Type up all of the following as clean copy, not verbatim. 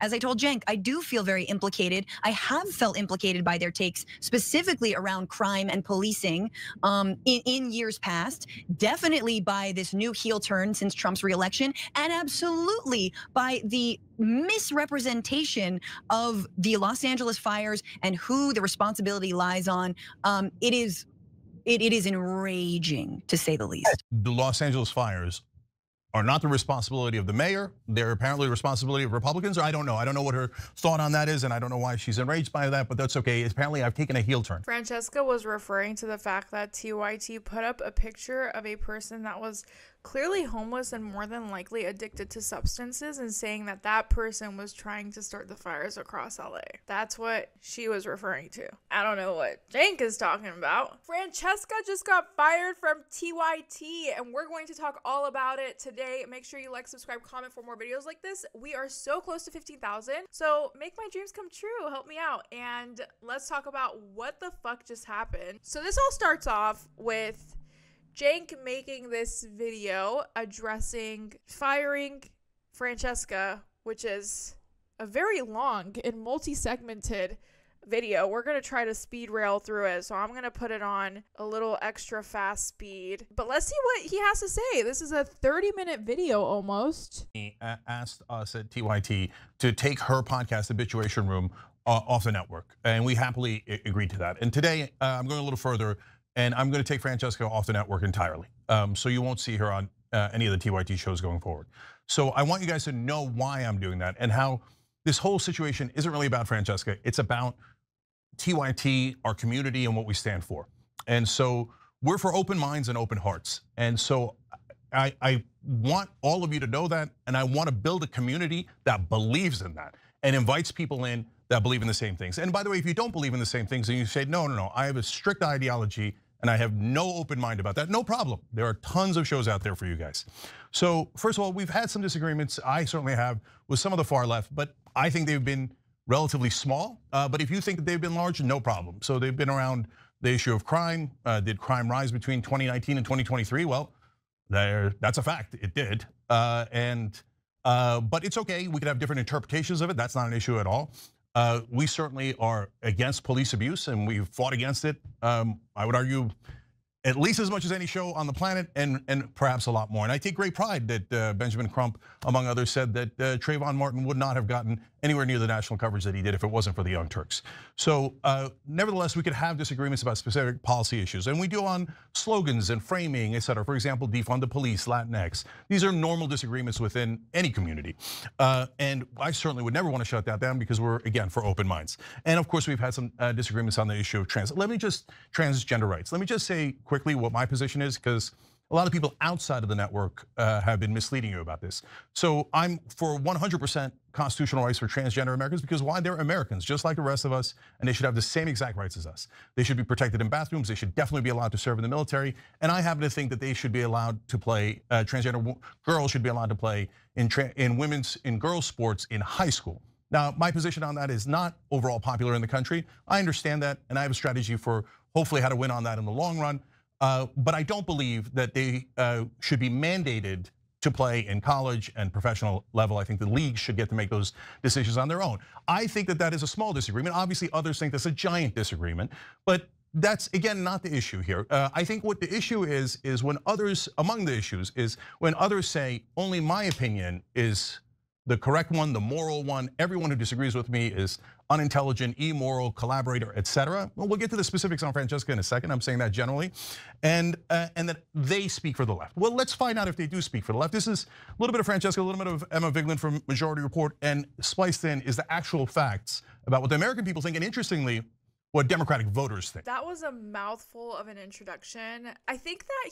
as I told Cenk, I do feel very implicated. I have felt implicated by their takes, specifically around crime and policing in years past, definitely by this new heel turn since Trump's reelection, and absolutely by the misrepresentation of the Los Angeles fires and who the responsibility lies on. It is enraging, to say the least. The Los Angeles fires are not the responsibility of the mayor. They're apparently the responsibility of Republicans, or I don't know. I don't know what her thought on that is, and I don't know why she's enraged by that, but that's okay. Apparently, I've taken a heel turn. Francesca was referring to the fact that TYT put up a picture of a person that was clearly homeless and more than likely addicted to substances, and saying that that person was trying to start the fires across LA. That's what she was referring to. I don't know what Cenk is talking about. Francesca just got fired from TYT, and we're going to talk all about it today. Make sure you like, subscribe, comment for more videos like this. We are so close to 15,000, so make my dreams come true. Help me out, and let's talk about what the fuck just happened. So this all starts off with Cenk making this video addressing firing Francesca, which is a very long and multi-segmented video. We're going to try to speed rail through it, so I'm going to put it on a little extra fast speed. But let's see what he has to say. This is a 30-minute video almost. He asked us at TYT to take her podcast, Habituation Room, off the network, and we happily agreed to that. And today, I'm going a little further, and I'm going to take Francesca off the network entirely. So you won't see her on any of the TYT shows going forward. So I want you guys to know why I'm doing that and how this whole situation isn't really about Francesca. It's about TYT, our community, and what we stand for. And so we're for open minds and open hearts. And so I want all of you to know that, and I want to build a community that believes in that and invites people in that believe in the same things. And by the way, if you don't believe in the same things and you say, no, I have a strict ideology and I have no open mind about that, no problem. There are tons of shows out there for you guys. So first of all, we've had some disagreements, I certainly have, with some of the far left, but I think they've been relatively small. But if you think that they've been large, no problem. So they've been around the issue of crime. Did crime rise between 2019 and 2023? Well, that's a fact, it did. But it's okay, we could have different interpretations of it, that's not an issue at all. We certainly are against police abuse, and we've fought against it. I would argue at least as much as any show on the planet, and perhaps a lot more. And I take great pride that Benjamin Crump, among others, said that Trayvon Martin would not have gotten anywhere near the national coverage that he did if it wasn't for the Young Turks. So nevertheless, we could have disagreements about specific policy issues, and we do on slogans and framing, et cetera. For example, defund the police, Latinx. These are normal disagreements within any community. And I certainly would never want to shut that down because we're, again, for open minds. And of course, we've had some disagreements on the issue of transgender rights. Let me just say quickly what my position is, because a lot of people outside of the network have been misleading you about this. So I'm for 100% constitutional rights for transgender Americans, because why? They're Americans, just like the rest of us, and they should have the same exact rights as us. They should be protected in bathrooms, they should definitely be allowed to serve in the military, and I happen to think that they should be allowed to play, transgender girls should be allowed to play in girls' sports in high school. Now, my position on that is not overall popular in the country. I understand that, and I have a strategy for hopefully how to win on that in the long run. But I don't believe that they should be mandated to play in college and professional level. I think the league should get to make those decisions on their own. I think that that is a small disagreement. Obviously, others think that's a giant disagreement, but that's, again, not the issue here. I think what the issue is when others, among the issues, is when others say, only my opinion is the correct one, the moral one. Everyone who disagrees with me is unintelligent, immoral, collaborator, etc. Well, we'll get to the specifics on Francesca in a second. I'm saying that generally, and that they speak for the left. Well, let's find out if they do speak for the left. This is a little bit of Francesca, a little bit of Emma Vigeland from Majority Report, and spliced in is the actual facts about what the American people think, and interestingly, what Democratic voters think. That was a mouthful of an introduction. I think that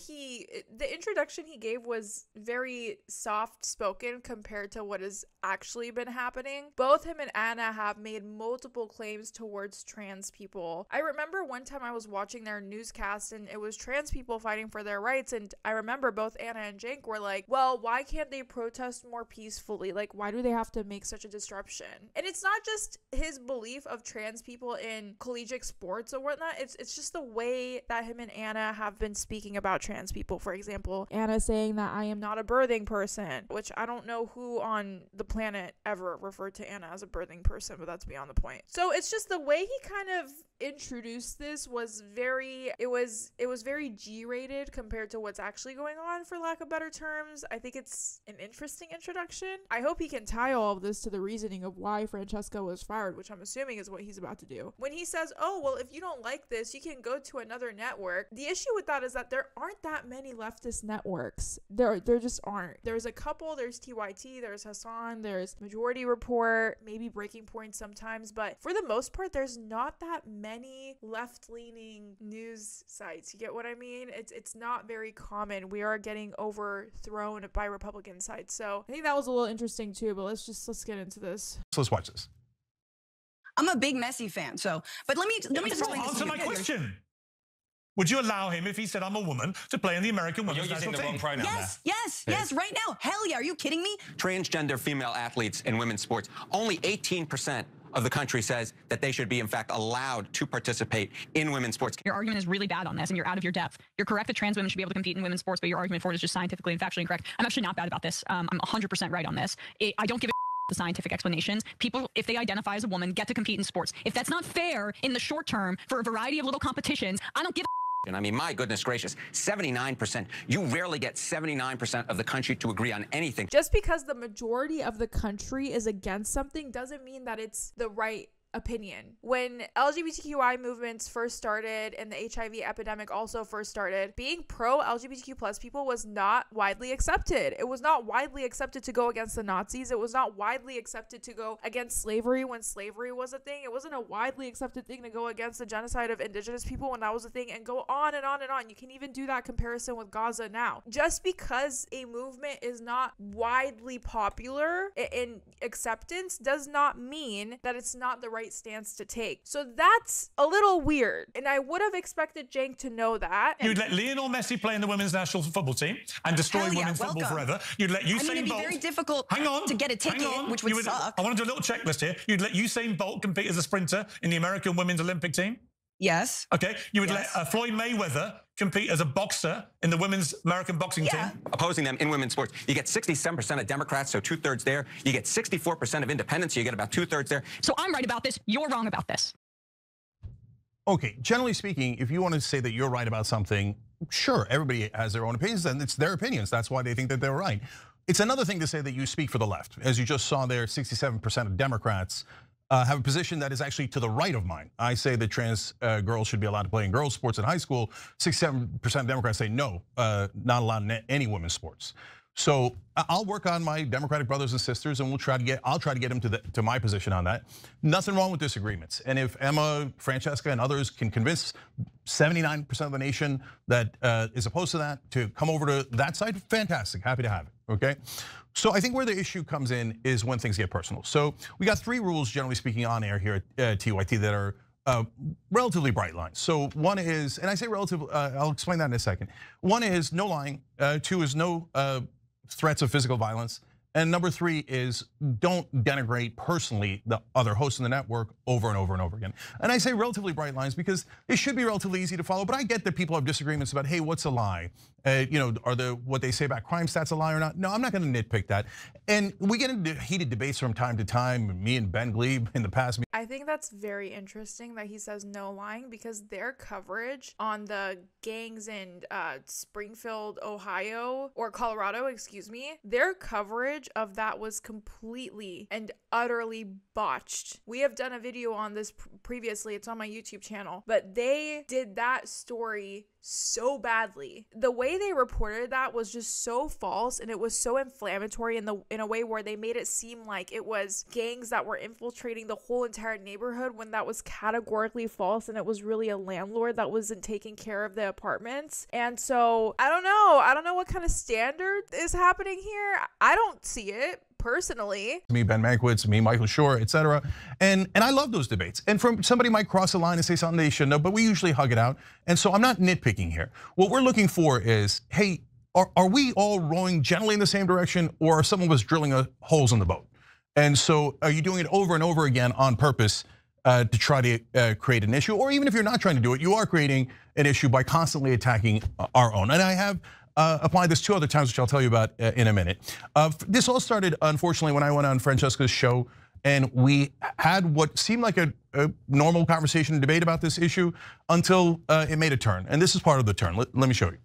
the introduction he gave was very soft spoken compared to what has actually been happening. Both him and Anna have made multiple claims towards trans people. I remember one time I was watching their newscast and it was trans people fighting for their rights, and I remember both Anna and Cenk were like, well, why can't they protest more peacefully? Like, why do they have to make such a disruption? And it's not just his belief of trans people in collegiate collegiate sports or whatnot. It's just the way that him and Anna have been speaking about trans people. For example, Anna saying that I am not a birthing person, which I don't know who on the planet ever referred to Anna as a birthing person, but that's beyond the point. So it's just the way he kind of introduced this was very, it was very G-rated compared to what's actually going on, for lack of better terms. I think it's an interesting introduction. I hope he can tie all of this to the reasoning of why Francesca was fired, which I'm assuming is what he's about to do. When he says, oh, well, if you don't like this, you can go to another network. The issue with that is that there aren't that many leftist networks. There just aren't. There's a couple. There's TYT, there's Hassan, there's Majority Report, maybe Breaking Point sometimes, but for the most part, there's not that many left-leaning news sites. You get what I mean? It's not very common. We are getting overthrown by Republican sites. So I think that was a little interesting too, but let's get into this. So let's watch this. I'm a big Messi fan, so, but let me just answer my question. Would you allow him, if he said I'm a woman, to play in the American women's national team? Yes, right now. Hell yeah, are you kidding me? Transgender female athletes in women's sports, only 18% of the country says that they should be, in fact, allowed to participate in women's sports. Your argument is really bad on this, and you're out of your depth. You're correct that trans women should be able to compete in women's sports, but your argument for it is just scientifically and factually incorrect. I'm actually not bad about this. I'm 100% right on this. I don't give a the scientific explanations. People, if they identify as a woman, get to compete in sports. If that's not fair in the short term for a variety of little competitions, I don't give a And I mean, my goodness gracious, 79%. You rarely get 79% of the country to agree on anything. Just because the majority of the country is against something doesn't mean that it's the right opinion. When LGBTQI movements first started and the HIV epidemic also first started, being pro LGBTQ plus people was not widely accepted. It was not widely accepted to go against the Nazis. It was not widely accepted to go against slavery when slavery was a thing. It wasn't a widely accepted thing to go against the genocide of indigenous people when that was a thing, and go on and on and on. You can even do that comparison with Gaza now. Just because a movement is not widely popular in acceptance does not mean that it's not the right stance to take. So that's a little weird, and I would have expected Cenk to know that. You'd let Lionel Messi play in the women's national football team and destroy women's football forever. You'd let Usain Bolt. It'd be very difficult to get a ticket, which would suck. I want to do a little checklist here. You'd let Usain Bolt compete as a sprinter in the American women's Olympic team. Yes. Okay. You would let Floyd Mayweather compete as a boxer in the women's American boxing team. Opposing them in women's sports. You get 67% of Democrats, so 2/3 there. You get 64% of independents, so you get about 2/3 there. So I'm right about this. You're wrong about this. Okay, generally speaking, if you want to say that you're right about something, sure, everybody has their own opinions, and it's their opinions. That's why they think that they're right. It's another thing to say that you speak for the left. As you just saw there, 67% of Democrats have a position that is actually to the right of mine. I say that trans girls should be allowed to play in girls' sports in high school. 67% of Democrats say no, not allowed in any women's sports. So I'll work on my Democratic brothers and sisters, and I'll try to get them to my position on that. Nothing wrong with disagreements. And if Emma, Francesca, and others can convince 79% of the nation that is opposed to that to come over to that side, fantastic, happy to have it, okay? So I think where the issue comes in is when things get personal. So we got 3 rules, generally speaking, on air here at TYT that are relatively bright lines. So one is, and I say relative, I'll explain that in a second. One is no lying, 2 is no threats of physical violence, and number 3 is don't denigrate personally the other hosts in the network over and over and over again. And I say relatively bright lines because it should be relatively easy to follow, but I get that people have disagreements about, hey, what's a lie? Are what they say about crime stats a lie or not? No, I'm not gonna nitpick that. And we get into heated debates from time to time, me and Ben Glebe in the past. I think that's very interesting that he says no lying, because their coverage on the gangs in Springfield, Ohio, or Colorado, excuse me, their coverage of that was completely and utterly botched. We have done a video on this previously, it's on my YouTube channel, but they did that story so badly. The way they reported that was just so false, and it was so inflammatory in a way where they made it seem like it was gangs that were infiltrating the whole entire neighborhood, when that was categorically false, and it was really a landlord that wasn't taking care of the apartments. And so I don't know what kind of standard is happening here. I don't see it personally. Me, Ben Mankiewicz, me, Michael Schur, etc. And I love those debates. And from somebody might cross the line and say something they shouldn't have, but we usually hug it out. And so I'm not nitpicking here. What we're looking for is, hey, are we all rowing generally in the same direction, or are some of us drilling holes in the boat? And so are you doing it over and over again on purpose to try to create an issue, or even if you're not trying to do it, you are creating an issue by constantly attacking our own. And I have applied this 2 other times, which I'll tell you about in a minute. This all started, unfortunately, when I went on Francesca's show, and we had what seemed like a normal conversation and debate about this issue until it made a turn. And this is part of the turn. Let me show you.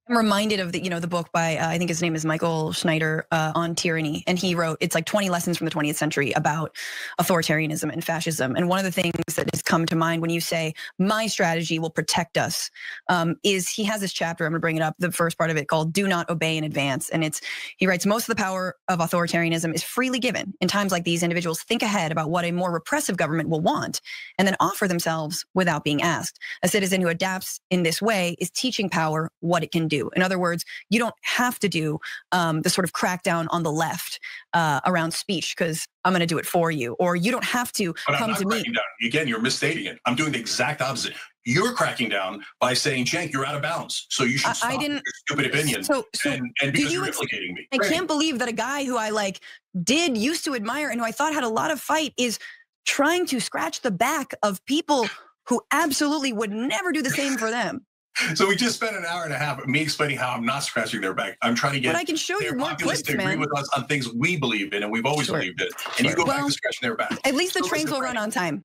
I'm reminded of the book by I think his name is Michael Schneider on tyranny, and he wrote it's like 20 lessons from the 20th century about authoritarianism and fascism. And one of the things that has come to mind when you say my strategy will protect us is he has this chapter. I'm going to bring it up, the first part of it, called "Do Not Obey in Advance," and he writes, most of the power of authoritarianism is freely given. In times like these, individuals think ahead about what a more repressive government will want, and then offer themselves without being asked. A citizen who adapts in this way is teaching power what it can do. In other words, you don't have to do the sort of crackdown on the left around speech because I'm going to do it for you, or you don't have to come to me. Down. Again, you're misstating it. I'm doing the exact opposite. You're cracking down by saying, Cenk, you're out of bounds, so you should stop your stupid opinion. So and because you're implicating me. I can't believe that a guy who I used to admire and who I thought had a lot of fight is trying to scratch the back of people who absolutely would never do the same for them. So we just spent an hour and a half me explaining how I'm not scratching their back. I'm trying to get I can show you more clips, to agree with us on things we believe in, and we've always believed in. And you go back to scratching their back. At least the trains will run on time.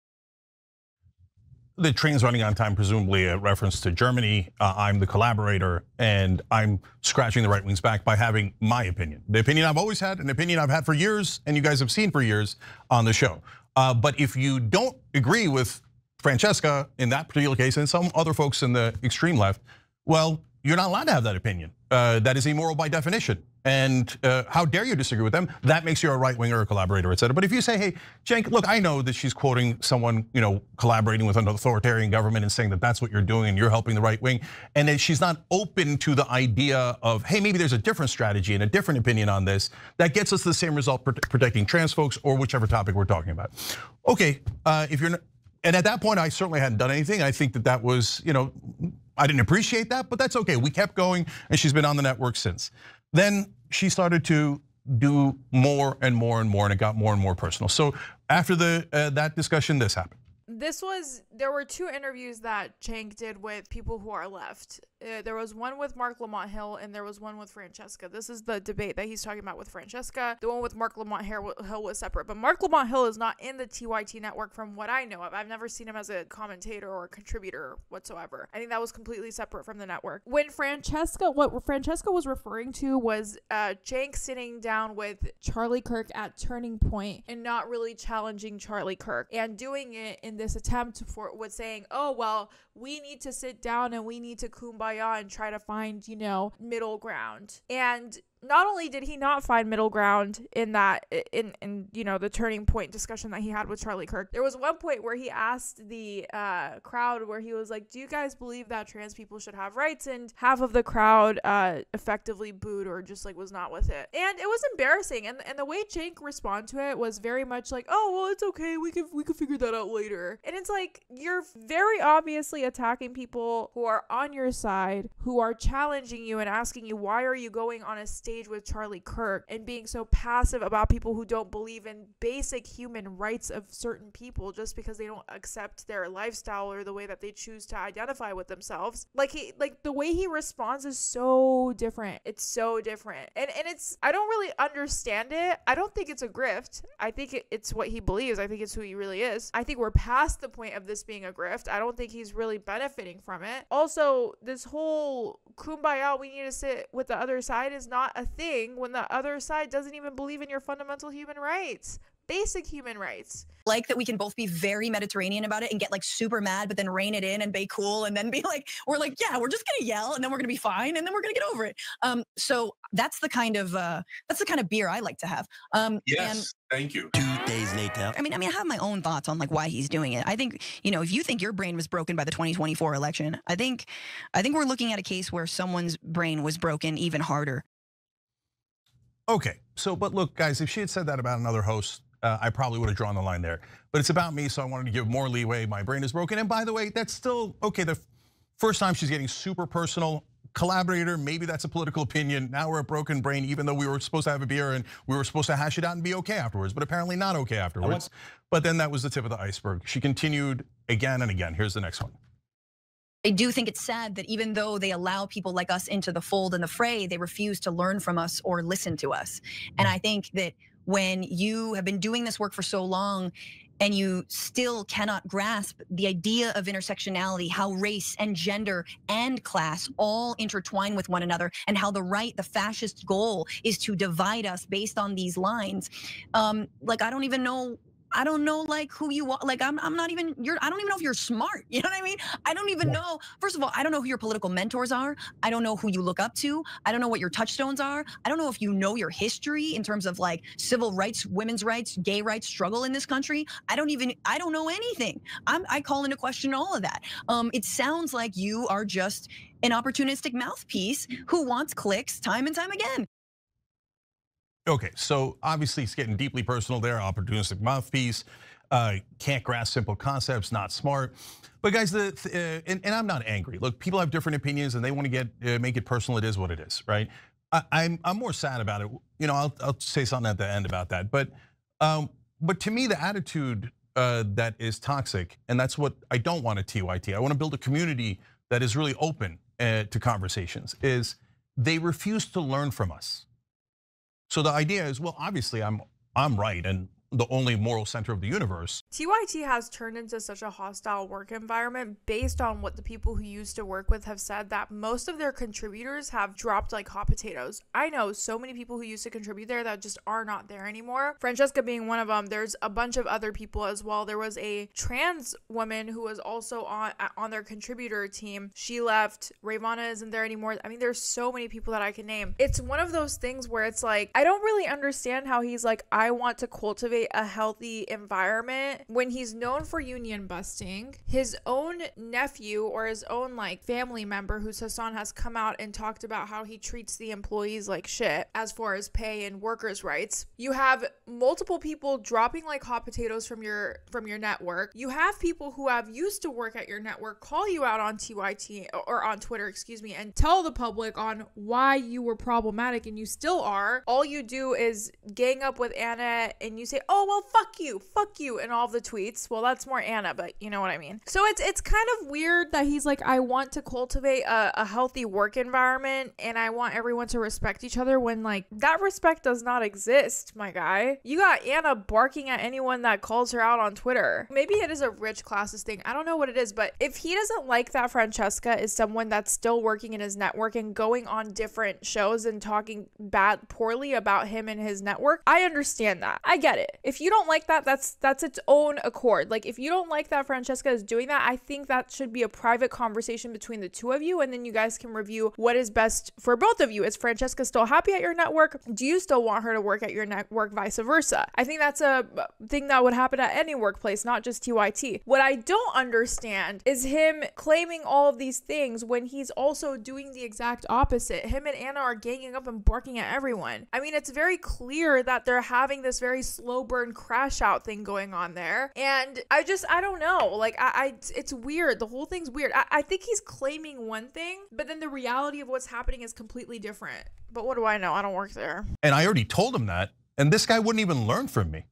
The train's running on time, presumably a reference to Germany. I'm the collaborator, and I'm scratching the right wing's back by having my opinion. The opinion I've always had, an opinion I've had for years, and you guys have seen for years on the show. But if you don't agree with Francesca in that particular case, and some other folks in the extreme left, well, you're not allowed to have that opinion. That is immoral by definition. And how dare you disagree with them? That makes you a right winger, a collaborator, et cetera. But if you say, hey, Cenk, look, I know that she's quoting someone, collaborating with an authoritarian government and saying that that's what you're doing and you're helping the right wing, and that she's not open to the idea of, hey, maybe there's a different strategy and a different opinion on this that gets us the same result protecting trans folks or whichever topic we're talking about. Okay, if you're not. And at that point, I certainly hadn't done anything. I think that was, I didn't appreciate that, but that's okay. We kept going, and she's been on the network since. Then she started to do more and more and more, and it got more and more personal. So after that discussion, this happened. There were 2 interviews that Cenk did with people who are left. There was one with Mark Lamont Hill and there was one with Francesca. This is the debate that he's talking about with Francesca. The one with Mark Lamont Hill was separate, but Mark Lamont Hill is not in the TYT network from what I know of. I've never seen him as a commentator or a contributor whatsoever. I think that was completely separate from the network. What Francesca was referring to was Cenk sitting down with Charlie Kirk at Turning Point and not really challenging Charlie Kirk and doing it in this attempt with saying, oh, well, we need to sit down and we need to kumbaya and try to find, middle ground. And not only did he not find middle ground in that, in the Turning Point discussion that he had with Charlie Kirk, there was one point where he asked the crowd where he was like, do you guys believe that trans people should have rights? And half of the crowd effectively booed or just was not with it. And it was embarrassing. And the way Cenk responded to it was very much like, oh, well, it's okay. We can figure that out later. And it's like, you're very obviously attacking people who are on your side, who are challenging you and asking you, why are you going on a stage with Charlie Kirk and being so passive about people who don't believe in basic human rights of certain people just because they don't accept their lifestyle or the way that they choose to identify with themselves. The way he responds is so different. It's so different. And it's, I don't really understand it. I don't think it's a grift. I think it's what he believes. I think it's who he really is. I think we're past the point of this being a grift. I don't think he's really benefiting from it. Also, this whole kumbaya, we need to sit with the other side is not a thing when the other side doesn't even believe in your fundamental human rights. Basic human rights. Like that we can both be very Mediterranean about it and get super mad, but then rein it in and be cool and then be we're yeah, we're just gonna yell and then we're gonna be fine and then we're gonna get over it. So that's the kind of beer I like to have. Yes, thank you. 2 days later. I mean, I have my own thoughts on why he's doing it. I think, if you think your brain was broken by the 2024 election, I think we're looking at a case where someone's brain was broken even harder. Okay, but look, guys, if she had said that about another host, I probably would have drawn the line there. But it's about me, so I wanted to give more leeway. My brain is broken. And by the way, that's still, okay, the first time she's getting super personal, collaborator, maybe that's a political opinion. Now we're a broken brain, even though we were supposed to have a beer and we were supposed to hash it out and be okay afterwards, but apparently not okay afterwards. But then that was the tip of the iceberg. She continued again and again. Here's the next one. I do think it's sad that even though they allow people like us into the fold and the fray, they refuse to learn from us or listen to us. And I think that when you have been doing this work for so long and you still cannot grasp the idea of intersectionality, how race and gender and class all intertwine with one another, and how the right, the fascist goal is to divide us based on these lines. Like, I don't even know. I don't know like who you are. Like I'm not even, I don't even know if you're smart. You know what I mean? I don't even know. First of all, I don't know who your political mentors are. I don't know who you look up to. I don't know what your touchstones are. I don't know if you know your history in terms of like civil rights, women's rights, gay rights struggle in this country. I don't know anything. I call into question all of that. It sounds like you are just an opportunistic mouthpiece who wants clicks time and time again. Okay, so obviously it's getting deeply personal there. Opportunistic mouthpiece, can't grasp simple concepts, not smart. But guys, and I'm not angry. Look, people have different opinions and they want to make it personal. It is what it is, right? I'm more sad about it. You know, I'll say something at the end about that. But to me, the attitude that is toxic, and that's what I don't want at TYT. I want to build a community that is really open to conversations. Is they refuse to learn from us. So the idea is, well, obviously I'm right and the only moral center of the universe. TYT has turned into such a hostile work environment based on what the people who used to work with have said, that most of their contributors have dropped like hot potatoes. I know so many people who used to contribute there that just are not there anymore. Francesca being one of them. There's a bunch of other people as well. There was a trans woman who was also on their contributor team. She left. Rayvana isn't there anymore. I mean, there's so many people that I can name. It's one of those things where it's like, I don't really understand how he's like, I want to cultivate a healthy environment when he's known for union busting. His own nephew or his own like family member, who's Hassan, has come out and talked about how he treats the employees like shit as far as pay and workers' rights. You have multiple people dropping like hot potatoes from your network. You have people who have used to work at your network call you out on TYT or on Twitter, excuse me, and tell the public on why you were problematic, and you still are. All you do is gang up with Anna and you say, oh, well, fuck you, and all of the tweets. Well, that's more Anna, but you know what I mean. So it's kind of weird that he's like, I want to cultivate a healthy work environment and I want everyone to respect each other, when like that respect does not exist, my guy. You got Anna barking at anyone that calls her out on Twitter. Maybe it is a rich classist thing. I don't know what it is, but if he doesn't like that Francesca is someone that's still working in his network and going on different shows and talking poorly about him and his network, I understand that. I get it. If you don't like that, that's its own accord. Like if you don't like that Francesca is doing that, I think that should be a private conversation between the two of you, and then you guys can review what is best for both of you. Is Francesca still happy at your network? Do you still want her to work at your network, vice versa? I think that's a thing that would happen at any workplace, not just TYT. What I don't understand is him claiming all of these things when he's also doing the exact opposite. Him and Anna are ganging up and barking at everyone. I mean, it's very clear that they're having this very slow burn crash out thing going on there. And I don't know. Like it's weird. The whole thing's weird. I think he's claiming one thing, but then the reality of what's happening is completely different. But what do I know? I don't work there. And I already told him that, and this guy wouldn't even learn from me.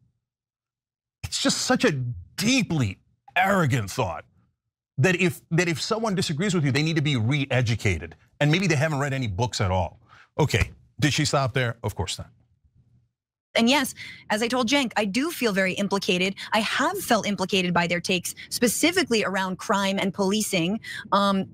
It's just such a deeply arrogant thought that if someone disagrees with you, they need to be re-educated. And maybe they haven't read any books at all. Okay, did she stop there? Of course not. And yes, as I told Cenk, I do feel very implicated. I have felt implicated by their takes, specifically around crime and policing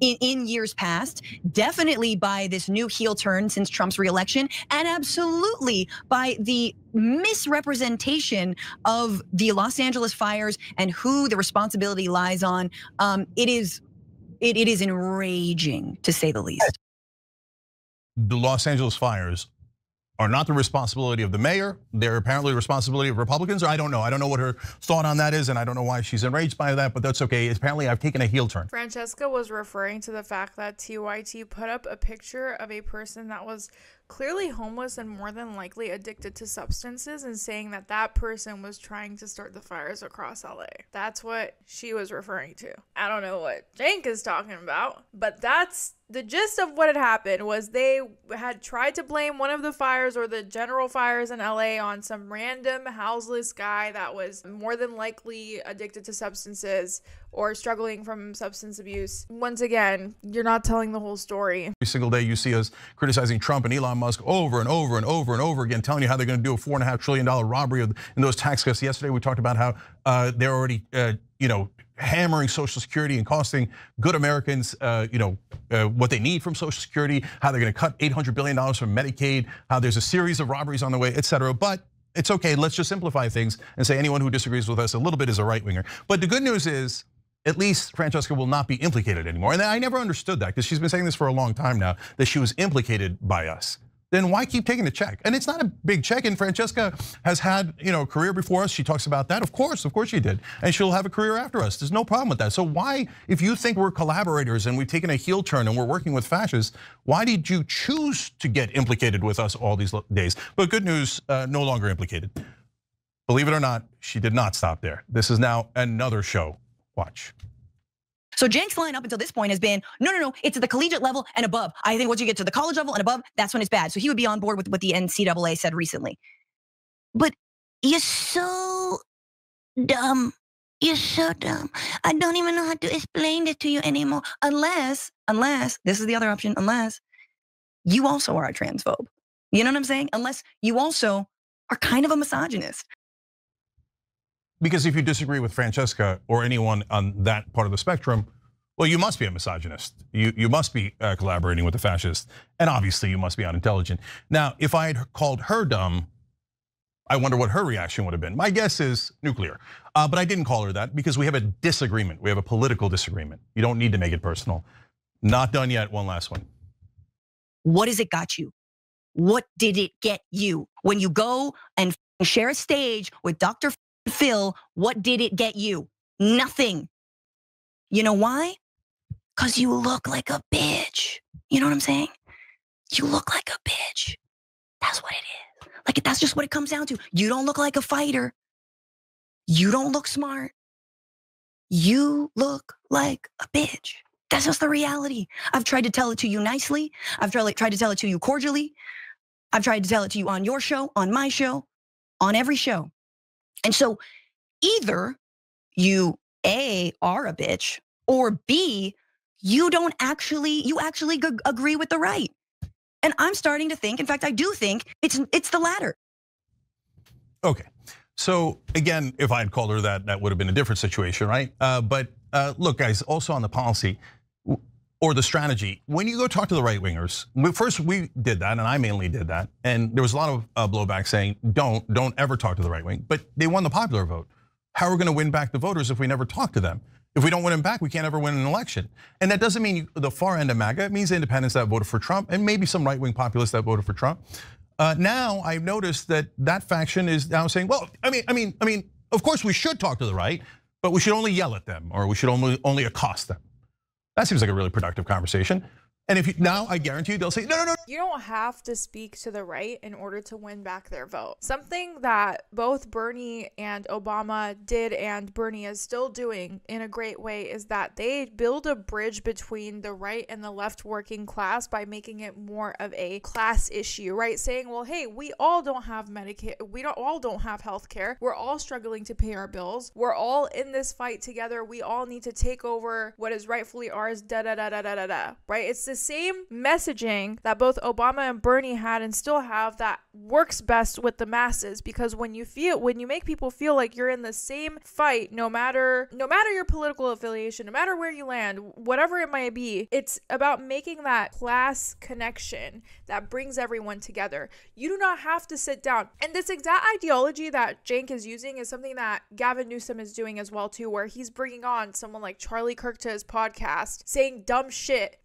in years past, definitely by this new heel turn since Trump's reelection, and absolutely by the misrepresentation of the Los Angeles fires and who the responsibility lies on. It is enraging, to say the least. The Los Angeles fires are not the responsibility of the mayor. They're apparently the responsibility of Republicans, or I don't know. I don't know what her thought on that is, and I don't know why she's enraged by that, but that's okay. Apparently I've taken a heel turn. Francesca was referring to the fact that TYT put up a picture of a person that was clearly homeless and more than likely addicted to substances, and saying that that person was trying to start the fires across LA. That's what she was referring to. I don't know what Cenk is talking about, but that's the gist of what had happened. Was they had tried to blame one of the fires or the general fires in LA on some random houseless guy that was more than likely addicted to substances or struggling from substance abuse. Once again, you're not telling the whole story. Every single day you see us criticizing Trump and Elon Musk over and over and over and over again, telling you how they're going to do a $4.5 trillion robbery in those tax cuts. Yesterday we talked about how they're already, hammering Social Security and costing good Americans, what they need from Social Security, how they're going to cut $800 billion from Medicaid, how there's a series of robberies on the way, et cetera. But it's okay, let's just simplify things and say anyone who disagrees with us a little bit is a right-winger. But the good news is, at least Francesca will not be implicated anymore. And I never understood that, because she's been saying this for a long time now, that she was implicated by us. Then why keep taking the check? And it's not a big check, and Francesca has had a career before us. She talks about that. Of course she did. And she'll have a career after us. There's no problem with that. So why, if you think we're collaborators and we've taken a heel turn and we're working with fascists, why did you choose to get implicated with us all these days? But good news, no longer implicated. Believe it or not, she did not stop there. This is now another show. Watch. So Cenk's line up until this point has been, no, it's at the collegiate level and above. I think once you get to the college level and above, that's when it's bad. So he would be on board with what the NCAA said recently. But you're so dumb. You're so dumb. I don't even know how to explain this to you anymore. Unless, this is the other option, unless you also are a transphobe. You know what I'm saying? Unless you also are kind of a misogynist. Because if you disagree with Francesca or anyone on that part of the spectrum, well, you must be a misogynist. You must be collaborating with the fascists, and obviously you must be unintelligent. Now, if I had called her dumb, I wonder what her reaction would have been. My guess is nuclear, but I didn't call her that because we have a disagreement. We have a political disagreement. You don't need to make it personal. Not done yet. One last one. What has it got you? What did it get you when you go and share a stage with Dr. Phil? What did it get you? Nothing. You know why? Because you look like a bitch. You know what I'm saying? You look like a bitch. That's what it is. Like, that's just what it comes down to. You don't look like a fighter. You don't look smart. You look like a bitch. That's just the reality. I've tried to tell it to you nicely. I've tried to tell it to you cordially. I've tried to tell it to you on your show, on my show, on every show. And so either you A, are a bitch, or B, you actually agree with the right. And I'm starting to think, in fact, I do think it's the latter. Okay, so again, if I had called her that would have been a different situation, right? But look, guys, also on the policy or the strategy, when you go talk to the right wingers, first we did that, and I mainly did that, and there was a lot of blowback saying, don't ever talk to the right wing, but they won the popular vote. How are we going to win back the voters if we never talk to them? If we don't win them back, we can't ever win an election. And that doesn't mean the far end of MAGA. It means the independents that voted for Trump and maybe some right-wing populists that voted for Trump. Now I've noticed that faction is now saying, well, I mean, of course we should talk to the right, but we should only yell at them or we should only accost them. That seems like a really productive conversation. And if now I guarantee you they'll say, no. You don't have to speak to the right in order to win back their vote. Something that both Bernie and Obama did, and Bernie is still doing in a great way, is that they build a bridge between the right and the left working class by making it more of a class issue, right? Saying, well, hey, we all don't have Medicaid, all don't have health care. We're all struggling to pay our bills. We're all in this fight together. We all need to take over what is rightfully ours, right? It's the same messaging that both Obama and Bernie had and still have that works best with the masses, because when you make people feel like you're in the same fight, no matter your political affiliation, no matter where you land, whatever it might be, it's about making that class connection that brings everyone together. You do not have to sit down. And this exact ideology that Cenk is using is something that Gavin Newsom is doing as well too, where he's bringing on someone like Charlie Kirk to his podcast, saying dumb shit,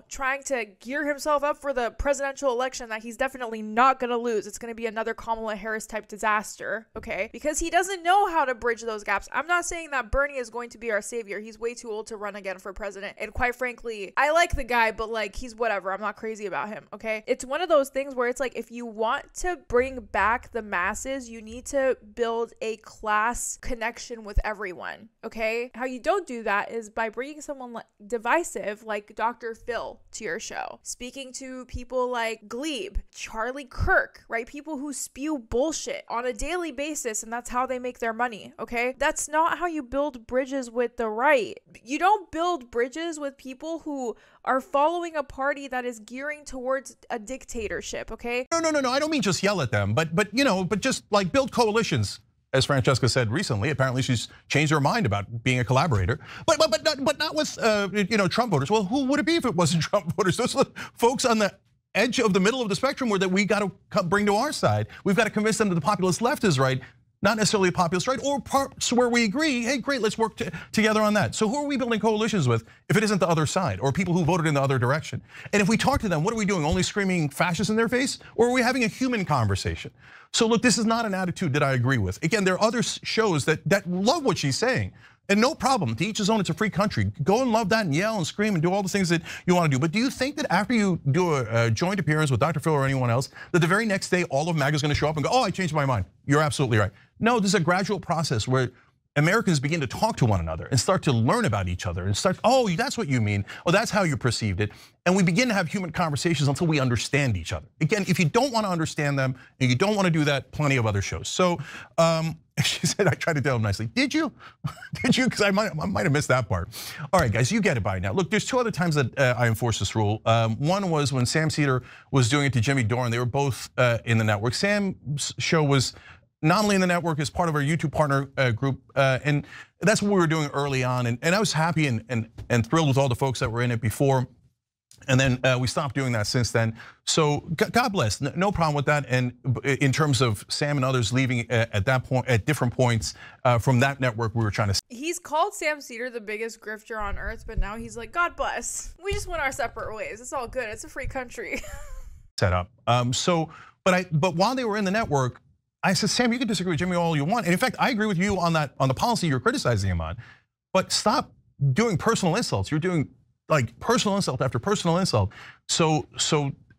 trying to gear himself up for the presidential election that he's definitely not going to lose. lose. It's going to be another Kamala Harris type disaster, okay? Because he doesn't know how to bridge those gaps. I'm not saying that Bernie is going to be our savior. He's way too old to run again for president. And quite frankly, I like the guy, but like, he's whatever. I'm not crazy about him, okay? It's one of those things where it's like, if you want to bring back the masses, you need to build a class connection with everyone, okay? How you don't do that is by bringing someone divisive like Dr. Phil to your show, speaking to people like Glebe, Charlie Kirk, right? People who spew bullshit on a daily basis, and that's how they make their money, okay? That's not how you build bridges with the right. You don't build bridges with people who are following a party that is gearing towards a dictatorship, okay? No. I don't mean just yell at them, but just like build coalitions. As Francesca said recently, apparently she's changed her mind about being a collaborator, but not with Trump voters. Well, who would it be if it wasn't Trump voters? Those are the folks on the edge of the middle of the spectrum that we got to bring to our side. We've got to convince them that the populist left is right, not necessarily the populist right, or parts where we agree. Hey, great, let's work together on that. So who are we building coalitions with if it isn't the other side or people who voted in the other direction? And if we talk to them, what are we doing? Only screaming fascist in their face, or are we having a human conversation? So look, this is not an attitude that I agree with. Again, there are other shows that love what she's saying. And no problem, to each his own, it's a free country. Go and love that and yell and scream and do all the things that you want to do. But do you think that after you do a joint appearance with Dr. Phil or anyone else, that the very next day all of MAGA is going to show up and go, oh, I changed my mind. You're absolutely right. No, this is a gradual process where Americans begin to talk to one another and start to learn about each other and start, oh, that's what you mean. Oh, that's how you perceived it. And we begin to have human conversations until we understand each other. Again, if you don't want to understand them and you don't want to do that, plenty of other shows. So she said, I tried to tell him nicely. Did you? Did you? Because I might have missed that part. All right, guys, you get it by now. Look, there's two other times that I enforced this rule. One was when Sam Cedar was doing it to Jimmy Dore. They were both in the network. Sam's show was not only in the network as part of our YouTube partner group, and that's what we were doing early on. And I was happy and thrilled with all the folks that were in it before. And then we stopped doing that since then. So God bless, no problem with that. And in terms of Sam and others leaving at that point, at different points from that network, we were trying to. He's called Sam Cedar the biggest grifter on earth, but now he's like, God bless. We just went our separate ways. It's all good. It's a free country. Set up. But while they were in the network, I said, Sam, you can disagree with Jimmy all you want. And in fact, I agree with you on that, on the policy you're criticizing him on. But stop doing personal insults. You're doing like personal insult after personal insult. So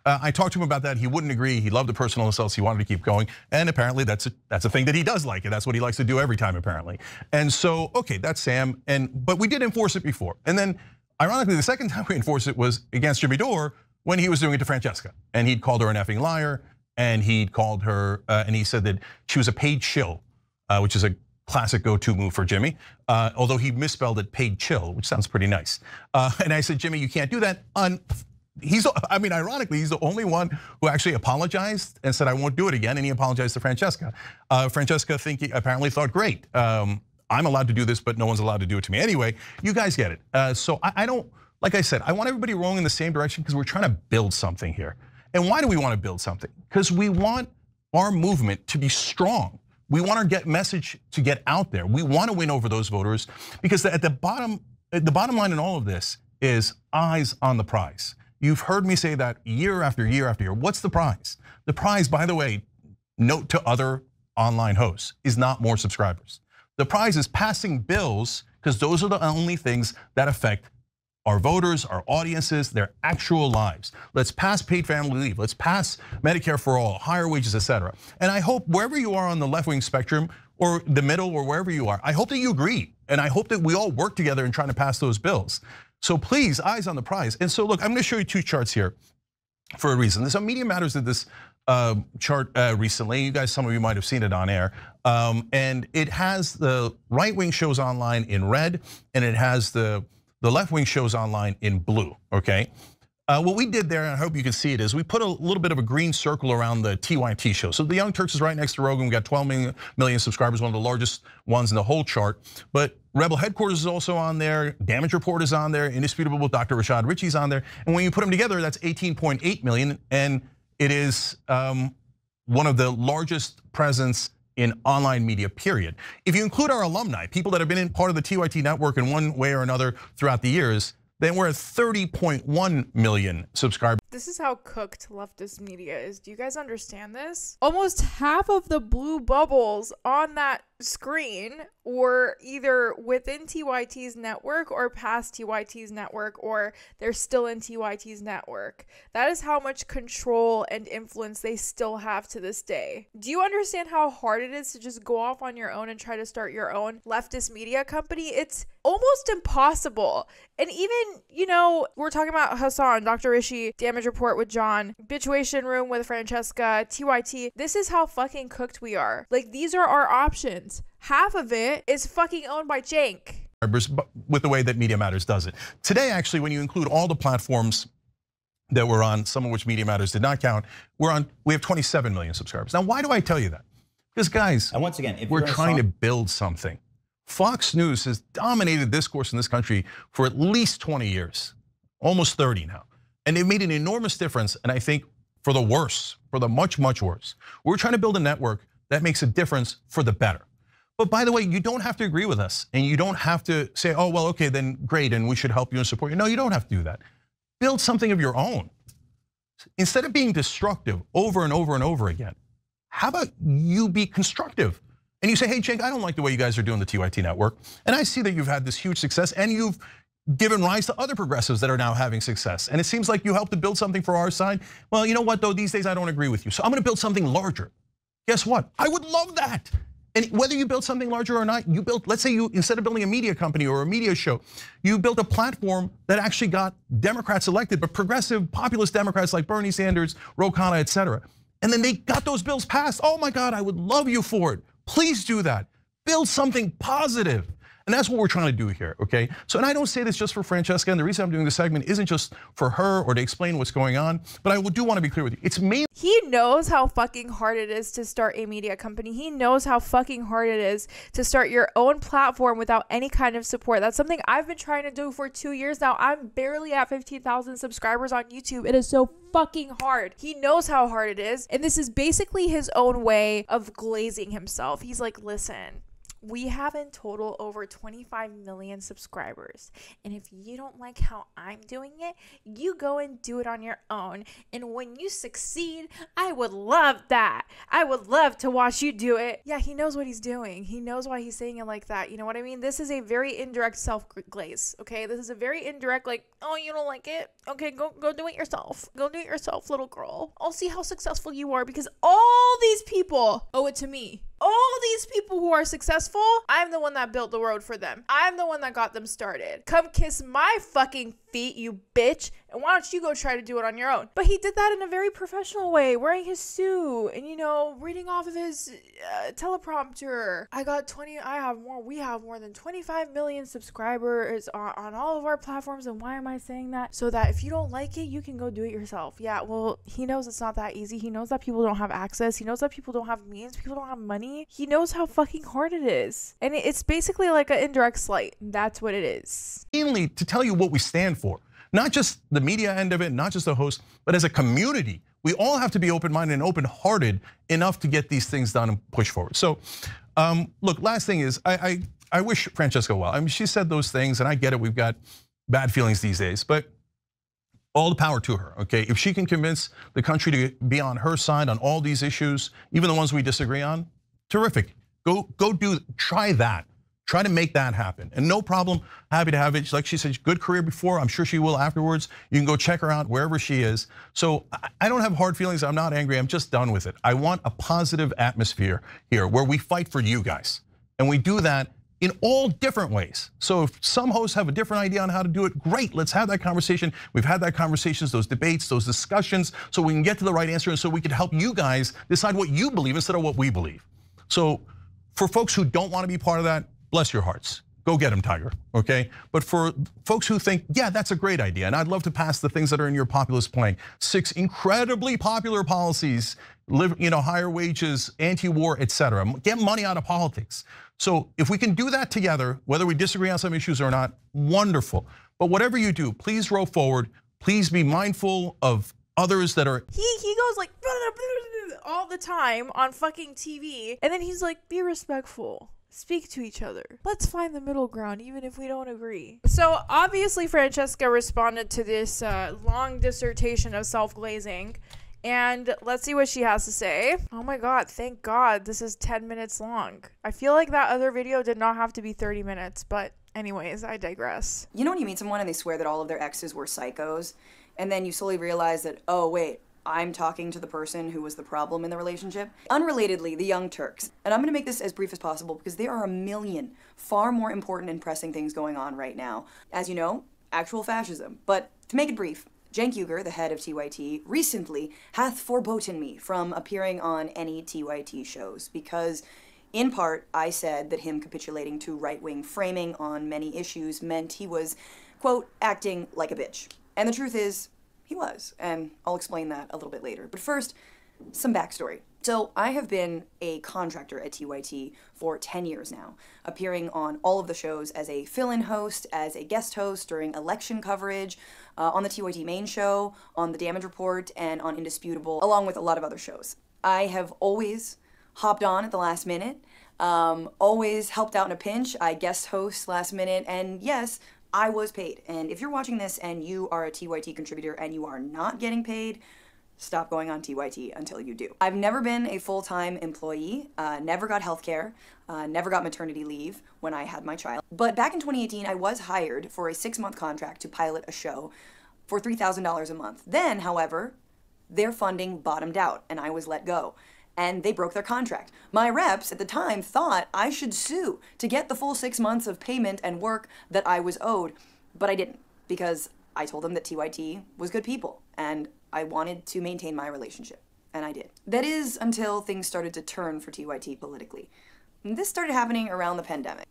I talked to him about that. He wouldn't agree. He loved the personal insults. He wanted to keep going. And apparently that's a thing that he does like. And that's what he likes to do every time, apparently. And so, okay, that's Sam. But we did enforce it before. And then ironically, the second time we enforced it was against Jimmy Dore when he was doing it to Francesca. And he'd called her an effing liar. And he'd called her, and he said that she was a paid shill, which is a classic go-to move for Jimmy. Although he misspelled it paid chill, which sounds pretty nice. And I said, Jimmy, you can't do that. Ironically, he's the only one who actually apologized and said, I won't do it again. And he apologized to Francesca. Francesca apparently thought, great. I'm allowed to do this, but no one's allowed to do it to me. Anyway, you guys get it. So I don't, like I said, I want everybody rolling in the same direction because we're trying to build something here. And why do we want to build something? Because we want our movement to be strong. We want our message to get out there. We want to win over those voters because at the bottom line in all of this is eyes on the prize. You've heard me say that year after year after year. What's the prize? The prize, by the way, note to other online hosts, is not more subscribers. The prize is passing bills because those are the only things that affect our voters, our audiences, their actual lives. Let's pass paid family leave. Let's pass Medicare for all, higher wages, etc. And I hope wherever you are on the left-wing spectrum or the middle or wherever you are, I hope that you agree. And I hope that we all work together in trying to pass those bills. So please, eyes on the prize. And so look, I'm gonna show you two charts here for a reason. There's some Media Matters did this chart recently. You guys, some of you might have seen it on air. And it has the right-wing shows online in red, and it has the left-wing shows online in blue, okay? What we did there, and I hope you can see it, is we put a little bit of a green circle around the TYT show. So the Young Turks is right next to Rogan. We got 12 million subscribers, one of the largest ones in the whole chart. But Rebel Headquarters is also on there. Damage Report is on there. Indisputable with Dr. Rashad Ritchie's on there. And when you put them together, that's 18.8 million. And it is one of the largest presence in online media, period. If you include our alumni, people that have been in part of the TYT network in one way or another throughout the years, then we're at 30.1 million subscribers. This is how cooked leftist media is. Do you guys understand this? Almost half of the blue bubbles on that screen were either within TYT's network or past TYT's network, or they're still in TYT's network. That is how much control and influence they still have to this day. Do you understand how hard it is to just go off on your own and try to start your own leftist media company? It's almost impossible. And even, you know, we're talking about Hassan, Dr. Rishi, Damage Report with John, Bitchuation Room with Francesca, TYT. This is how fucking cooked we are. Like, these are our options. Half of it is fucking owned by Cenk. With the way that Media Matters does it. Today, actually, when you include all the platforms that we're on, some of which Media Matters did not count, we have 27 million subscribers. Now, why do I tell you that? Because guys, and once again, we're trying to build something. Fox News has dominated discourse in this country for at least 20 years, almost 30 now. And they've made an enormous difference, and I think for the worse, for the much, much worse. We're trying to build a network that makes a difference for the better. But by the way, you don't have to agree with us, and you don't have to say, oh, well, okay, then great, and we should help you and support you. No, you don't have to do that. Build something of your own. Instead of being destructive over and over and over again, how about you be constructive? And you say, hey, Cenk, I don't like the way you guys are doing the TYT network. And I see that you've had this huge success, and you've given rise to other progressives that are now having success. And it seems like you helped to build something for our side. Well, you know what, though, these days I don't agree with you. So I'm gonna build something larger. Guess what? I would love that. And whether you build something larger or not, you built, let's say you, instead of building a media company or a media show, you built a platform that actually got Democrats elected, but progressive populist Democrats like Bernie Sanders, Ro Khanna, et cetera. And then they got those bills passed. Oh my God, I would love you for it. Please do that. Build something positive. And that's what we're trying to do here, okay? So, and I don't say this just for Francesca, and the reason I'm doing this segment isn't just for her or to explain what's going on, but I do want to be clear with you. It's mainly— He knows how fucking hard it is to start a media company. He knows how fucking hard it is to start your own platform without any kind of support. That's something I've been trying to do for 2 years now. I'm barely at 15,000 subscribers on YouTube. It is so fucking hard. He knows how hard it is. And this is basically his own way of glazing himself. He's like, listen, we have in total over 25 million subscribers. And if you don't like how I'm doing it, you go and do it on your own. And when you succeed, I would love that. I would love to watch you do it. Yeah, he knows what he's doing. He knows why he's saying it like that. You know what I mean? This is a very indirect self-glaze, okay? This is a very indirect, like, oh, you don't like it? Okay, go do it yourself. Go do it yourself, little girl. I'll see how successful you are because all these people owe it to me. All these people who are successful, I'm the one that built the road for them. I'm the one that got them started. Come kiss my fucking feet, you bitch. And why don't you go try to do it on your own? But he did that in a very professional way, wearing his suit and, you know, reading off of his teleprompter. We have more than 25 million subscribers on all of our platforms. And why am I saying that? So that if you don't like it, you can go do it yourself. Yeah, well, he knows it's not that easy. He knows that people don't have access. He knows that people don't have means. People don't have money. He knows how fucking hard it is. And it's basically like an indirect slight. That's what it is. Mainly to tell you what we stand for. Not just the media end of it, not just the host, but as a community. We all have to be open-minded and open-hearted enough to get these things done and push forward. So, look, last thing is, I wish Francesca well. I mean, she said those things, and I get it, we've got bad feelings these days, but all the power to her, okay? If she can convince the country to be on her side on all these issues, even the ones we disagree on, terrific. Try that. Try to make that happen. And no problem, happy to have it. Like she said, good career before, I'm sure she will afterwards. You can go check her out wherever she is. So I don't have hard feelings, I'm not angry, I'm just done with it. I want a positive atmosphere here where we fight for you guys. And we do that in all different ways. So if some hosts have a different idea on how to do it, great, let's have that conversation. We've had that conversations, those debates, those discussions, so we can get to the right answer and so we can help you guys decide what you believe instead of what we believe. So for folks who don't want to be part of that, bless your hearts. Go get them, Tiger, okay? But for folks who think, yeah, that's a great idea, and I'd love to pass the things that are in your populist plan. 6 incredibly popular policies, higher wages, anti-war, et cetera. Get money out of politics. So if we can do that together, whether we disagree on some issues or not, wonderful. But whatever you do, please roll forward. Please be mindful of others that are— He goes like all the time on fucking TV, and then he's like, be respectful. speak to each other. Let's find the middle ground, even if we don't agree. So obviously Francesca responded to this long dissertation of self-glazing, and let's see what she has to say. Oh my god, thank god this is 10 minutes long. I feel like that other video did not have to be 30 minutes, but anyways, I digress. You know when you meet someone and they swear that all of their exes were psychos, and then you slowly realize that, oh wait, I'm talking to the person who was the problem in the relationship? Unrelatedly, the Young Turks. And I'm going to make this as brief as possible because there are a million far more important and pressing things going on right now. As you know, actual fascism. But to make it brief, Cenk Uygur, the head of TYT, recently hath forboten me from appearing on any TYT shows because, in part, I said that him capitulating to right-wing framing on many issues meant he was, quote, acting like a bitch. And the truth is, he was, and I'll explain that a little bit later. But first, some backstory. So I have been a contractor at TYT for 10 years now, appearing on all of the shows as a fill-in host, as a guest host during election coverage, on the TYT main show, on the Damage Report, and on Indisputable, along with a lot of other shows. I have always hopped on at the last minute, always helped out in a pinch. I guest host last minute, and yes, I was paid. And if you're watching this and you are a TYT contributor and you are not getting paid, stop going on TYT until you do. I've never been a full-time employee, never got healthcare, never got maternity leave when I had my child. But back in 2018, I was hired for a 6-month contract to pilot a show for $3,000 a month. Then, however, their funding bottomed out and I was let go. And they broke their contract. My reps at the time thought I should sue to get the full 6 months of payment and work that I was owed, but I didn't because I told them that TYT was good people and I wanted to maintain my relationship, and I did. That is until things started to turn for TYT politically. And this started happening around the pandemic.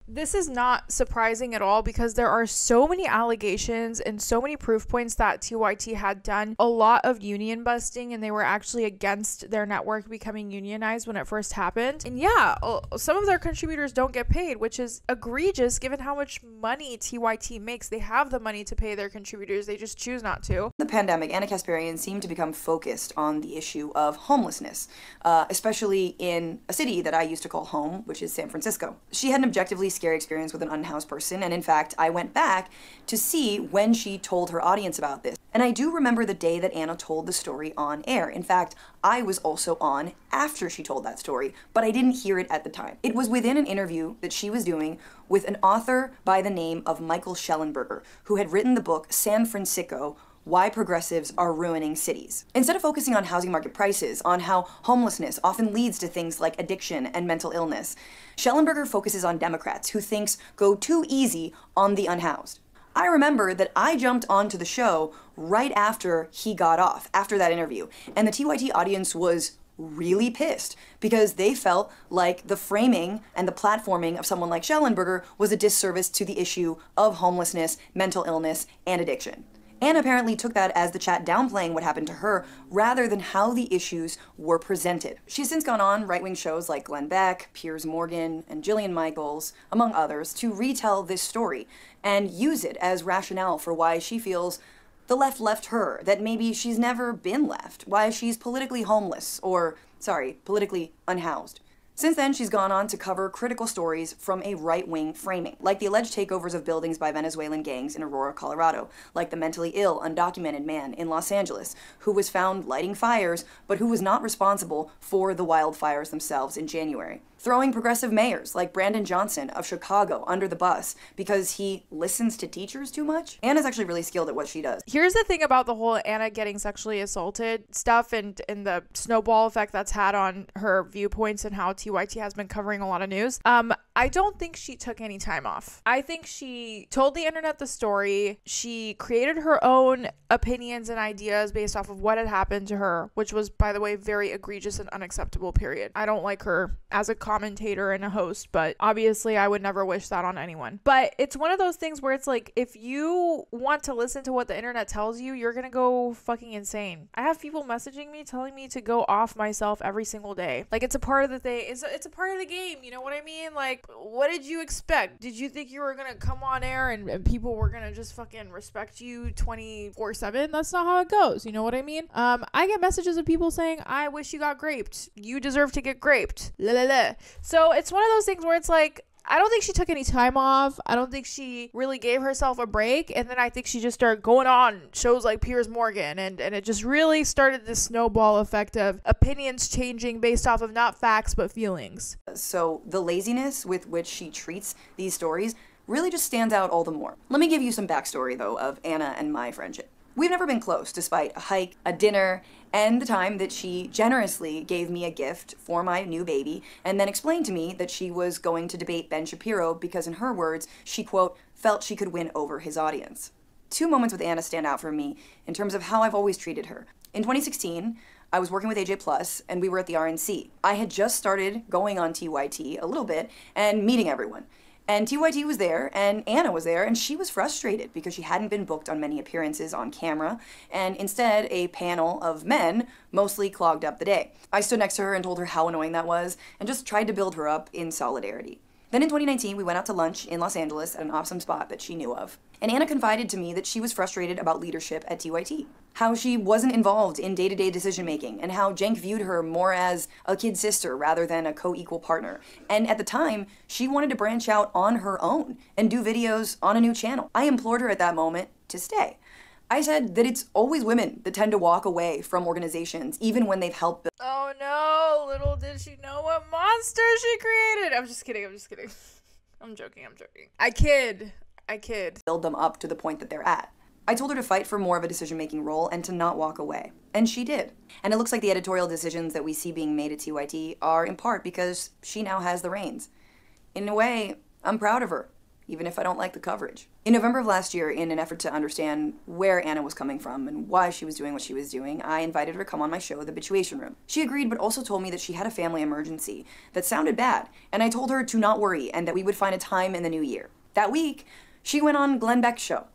This is not surprising at all because there are so many allegations and so many proof points that TYT had done a lot of union busting and they were actually against their network becoming unionized when it first happened. And yeah, some of their contributors don't get paid, which is egregious given how much money TYT makes. They have the money to pay their contributors, they just choose not to. The pandemic, Anna Kasparian seemed to become focused on the issue of homelessness, especially in a city that I used to call home, which is San Francisco. She had an objectively scary experience with an unhoused person, and in fact, I went back to see when she told her audience about this. And I do remember the day that Anna told the story on air. In fact, I was also on after she told that story, but I didn't hear it at the time. It was within an interview that she was doing with an author by the name of Michael Schellenberger, who had written the book San Francisco: Why Progressives Are Ruining Cities. Instead of focusing on housing market prices, on how homelessness often leads to things like addiction and mental illness, Schellenberger focuses on Democrats who thinks go too easy on the unhoused. I remember that I jumped onto the show right after he got off, after that interview, and the TYT audience was really pissed because they felt like the framing and the platforming of someone like Schellenberger was a disservice to the issue of homelessness, mental illness, and addiction. Anna apparently took that as the chat downplaying what happened to her rather than how the issues were presented. She's since gone on right-wing shows like Glenn Beck, Piers Morgan, and Jillian Michaels, among others, to retell this story and use it as rationale for why she feels the left left her, that maybe she's never been left, why she's politically homeless, or, politically unhoused. Since then, she's gone on to cover critical stories from a right-wing framing, like the alleged takeovers of buildings by Venezuelan gangs in Aurora, Colorado, like the mentally ill, undocumented man in Los Angeles, who was found lighting fires, but who was not responsible for the wildfires themselves in January. Throwing progressive mayors like Brandon Johnson of Chicago under the bus because he listens to teachers too much. Anna's actually really skilled at what she does. Here's the thing about the whole Anna getting sexually assaulted stuff and the snowball effect that's had on her viewpoints and how TYT has been covering a lot of news. I don't think she took any time off. I think she told the internet the story. She created her own opinions and ideas based off of what had happened to her, which was, by the way, very egregious and unacceptable, period. I don't like her as a commentator and a host, but obviously I would never wish that on anyone. But it's one of those things where it's like, if you want to listen to what the internet tells you, you're gonna go fucking insane. I have people messaging me telling me to go off myself every single day. Like, it's a part of the thing. It's a part of the game, you know what I mean? Like, what did you expect? Did you think you were gonna come on air and people were gonna just fucking respect you 24/7? That's not how it goes, you know what I mean? I get messages of people saying, I wish you got graped. You deserve to get graped. La la la. So it's one of those things where it's like, I don't think she took any time off. I don't think she really gave herself a break. And then I think she just started going on shows like Piers Morgan. And it just really started this snowball effect of opinions changing based off of not facts, but feelings. So the laziness with which she treats these stories really just stands out all the more. Let me give you some backstory, though, of Anna and my friendship. We've never been close, despite a hike, a dinner, and the time that she generously gave me a gift for my new baby, and then explained to me that she was going to debate Ben Shapiro because, in her words, she, quote, felt she could win over his audience. Two moments with Anna stand out for me in terms of how I've always treated her. In 2016, I was working with AJ Plus, and we were at the RNC. I had just started going on TYT a little bit and meeting everyone. And TYT was there, and Anna was there, and she was frustrated because she hadn't been booked on many appearances on camera, and instead a panel of men mostly clogged up the day. I stood next to her and told her how annoying that was, and just tried to build her up in solidarity. Then in 2019, we went out to lunch in Los Angeles at an awesome spot that she knew of. And Anna confided to me that she was frustrated about leadership at TYT, how she wasn't involved in day-to-day decision-making, and how Cenk viewed her more as a kid sister rather than a co-equal partner. And at the time, she wanted to branch out on her own and do videos on a new channel. I implored her at that moment to stay. I said that it's always women that tend to walk away from organizations, even when they've helped build. Oh no, little did she know what monster she created. I'm just kidding. I'm joking. I kid. Build them up to the point that they're at. I told her to fight for more of a decision-making role and to not walk away. And she did. And it looks like the editorial decisions that we see being made at TYT are in part because she now has the reins. In a way, I'm proud of her, even if I don't like the coverage. In November of last year, in an effort to understand where Anna was coming from and why she was doing what she was doing, I invited her to come on my show, The Habituation Room. She agreed, but also told me that she had a family emergency that sounded bad, and I told her to not worry and that we would find a time in the new year. That week, she went on Glenn Beck's show,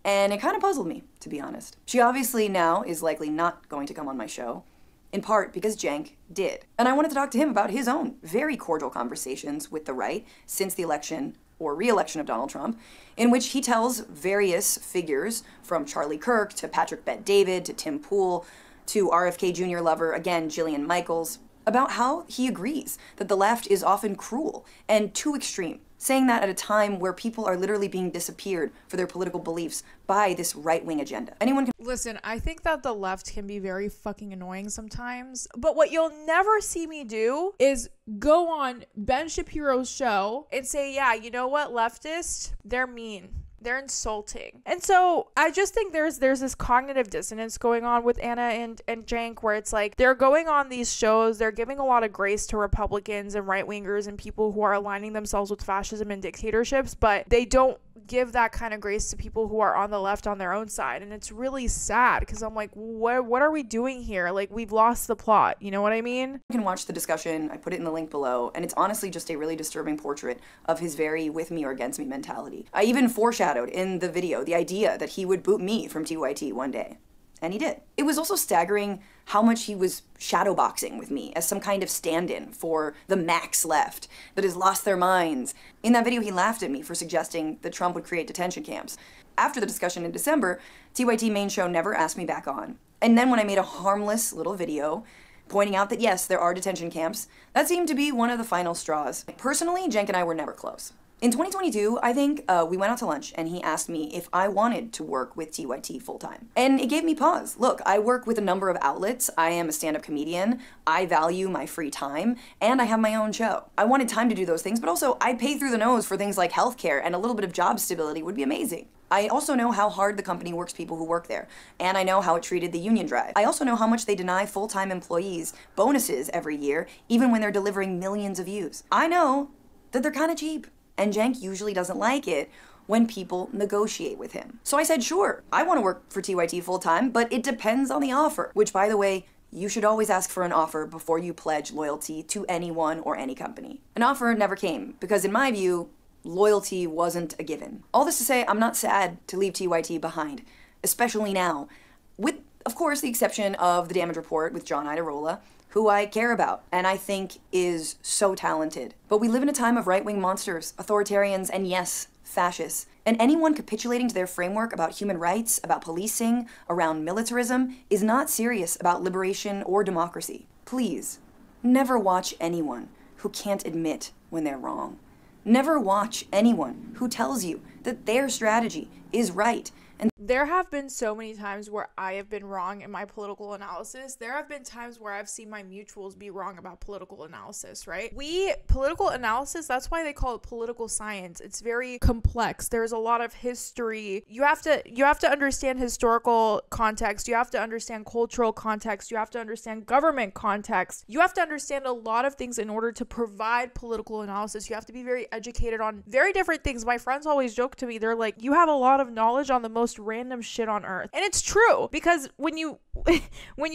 and it kind of puzzled me, to be honest. She obviously now is likely not going to come on my show, in part because Cenk did. And I wanted to talk to him about his own very cordial conversations with the right since the election or re-election of Donald Trump, in which he tells various figures, from Charlie Kirk to Patrick Bet-David to Tim Pool to RFK Jr. lover, again, Jillian Michaels, about how he agrees that the left is often cruel and too extreme, saying that at a time where people are literally being disappeared for their political beliefs by this right-wing agenda. Anyone can... Listen, I think that the left can be very fucking annoying sometimes, but what you'll never see me do is go on Ben Shapiro's show and say, yeah, you know what, leftists, they're mean. They're insulting. And so I just think there's this cognitive dissonance going on with Anna and Cenk, where it's like they're going on these shows, they're giving a lot of grace to Republicans and right-wingers and people who are aligning themselves with fascism and dictatorships, but they don't give that kind of grace to people who are on the left on their own side. And it's really sad because I'm like, what are we doing here? Like, we've lost the plot. You know what I mean? You can watch the discussion. I put it in the link below, and it's honestly just a really disturbing portrait of his very with me or against me mentality. I even foreshadowed in the video the idea that he would boot me from TYT one day. And he did. It was also staggering how much he was shadowboxing with me as some kind of stand-in for the max left that has lost their minds. In that video, he laughed at me for suggesting that Trump would create detention camps. After the discussion in December, TYT main show never asked me back on. And then when I made a harmless little video pointing out that yes, there are detention camps, that seemed to be one of the final straws. Personally, Cenk and I were never close. In 2022, I think we went out to lunch and he asked me if I wanted to work with TYT full-time. And it gave me pause. Look, I work with a number of outlets. I am a stand-up comedian. I value my free time, and I have my own show. I wanted time to do those things, but also I pay through the nose for things like healthcare, and a little bit of job stability would be amazing. I also know how hard the company works people who work there, and I know how it treated the union drive. I also know how much they deny full-time employees bonuses every year, even when they're delivering millions of views. I know that they're kind of cheap. And Cenk usually doesn't like it when people negotiate with him. So I said, sure, I want to work for TYT full-time, but it depends on the offer. Which, by the way, you should always ask for an offer before you pledge loyalty to anyone or any company. An offer never came, because in my view, loyalty wasn't a given. All this to say, I'm not sad to leave TYT behind, especially now, with, of course, the exception of The Damage Report with John Iadarola, who I care about and I think is so talented. But we live in a time of right-wing monsters, authoritarians, and yes, fascists. And anyone capitulating to their framework about human rights, about policing, around militarism, is not serious about liberation or democracy. Please, never watch anyone who can't admit when they're wrong. Never watch anyone who tells you that their strategy is right. And there have been so many times where I have been wrong in my political analysis. There have been times where I've seen my mutuals be wrong about political analysis, right? Political analysis, that's why they call it political science. It's very complex. There's a lot of history. You have to understand historical context. You have to understand cultural context. You have to understand government context. You have to understand a lot of things in order to provide political analysis. You have to be very educated on very different things. My friends always joke to me, they're like, you have a lot of knowledge on the most random shit on earth. And it's true, because when you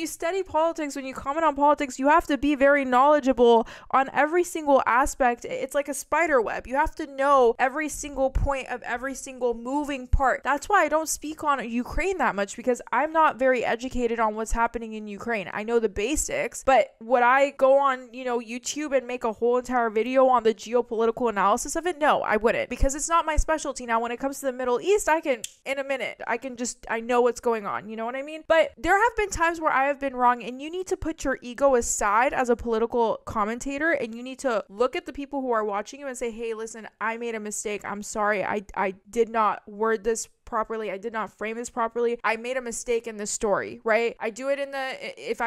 study politics, when you comment on politics, you have to be very knowledgeable on every single aspect. It's like a spider web. You have to know every single point of every single moving part. That's why I don't speak on Ukraine that much, because I'm not very educated on what's happening in Ukraine. I know the basics, but would I go on, YouTube and make a whole entire video on the geopolitical analysis of it? No, I wouldn't, because it's not my specialty. Now, when it comes to the Middle East, I can, in a minute, I know what's going on. You know what I mean? But there have been times where I have been wrong, and you need to put your ego aside as a political commentator, and you need to look at the people who are watching you and say, hey, listen, I made a mistake. I'm sorry. I did not word this properly. I did not frame this properly. I made a mistake in this story, right? If I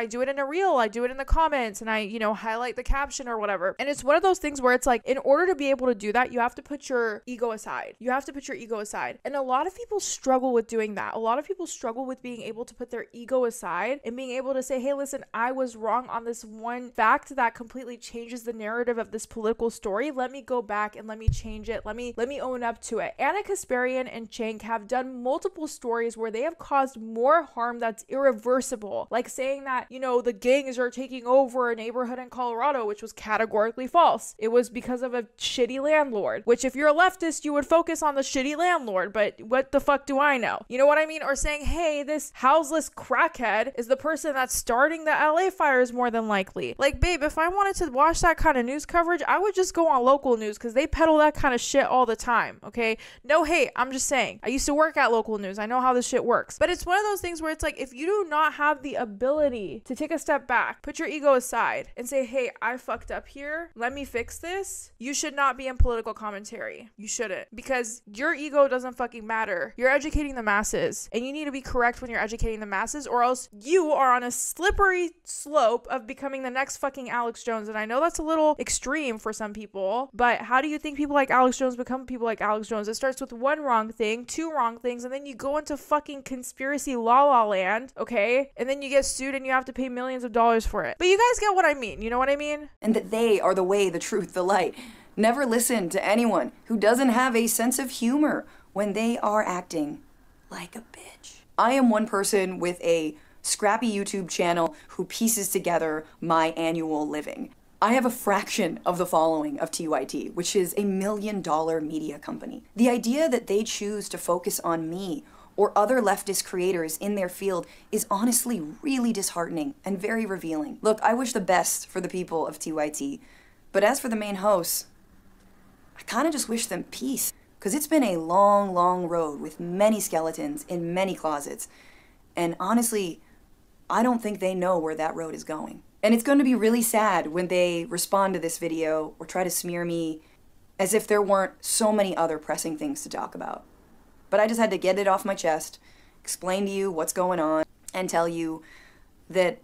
do it in a reel, I do it in the comments, and I, highlight the caption or whatever. And it's one of those things where it's like, in order to be able to do that, you have to put your ego aside. You have to put your ego aside. And a lot of people struggle with doing that. A lot of people struggle with being able to put their ego aside and being able to say, hey, listen, I was wrong on this one fact that completely changes the narrative of this political story. Let me go back and let me change it. Let me own up to it. Anna Kasparian and Cenk have done multiple stories where they have caused more harm that's irreversible, like saying that, the gangs are taking over a neighborhood in Colorado, which was categorically false. It was because of a shitty landlord, which if you're a leftist, you would focus on the shitty landlord, but what the fuck do I know? You know what I mean? Or saying, hey, this houseless crackhead is the person that's starting the LA fires more than likely. Like, babe, if I wanted to watch that kind of news coverage, I would just go on local news, because they peddle that kind of shit all the time, okay? No hate, I'm just saying. I used to work at local news. I know how this shit works. But it's one of those things where it's like, if you do not have the ability to take a step back, put your ego aside, and say, hey, I fucked up here, let me fix this, you should not be in political commentary. You shouldn't. Because your ego doesn't fucking matter. You're educating the masses, and you need to be correct when you're educating the masses, or else you are on a slippery slope of becoming the next fucking Alex Jones. And I know that's a little extreme for some people, but how do you think people like Alex Jones become people like Alex Jones? It starts with one wrong thing, two wrong things, and then you go into fucking conspiracy la land, okay? And then you get sued and you have to pay millions of dollars for it. But you guys get what I mean. You know what I mean? And that they are the way, the truth, the light. Never listen to anyone who doesn't have a sense of humor when they are acting like a bitch. I am one person with a scrappy YouTube channel who pieces together my annual living. I have a fraction of the following of TYT, which is $1 million media company. The idea that they choose to focus on me or other leftist creators in their field is honestly really disheartening and very revealing. Look, I wish the best for the people of TYT, but as for the main hosts, I kind of just wish them peace, because it's been a long, long road with many skeletons in many closets, and honestly, I don't think they know where that road is going. And it's going to be really sad when they respond to this video or try to smear me as if there weren't so many other pressing things to talk about. But I just had to get it off my chest, explain to you what's going on, and tell you that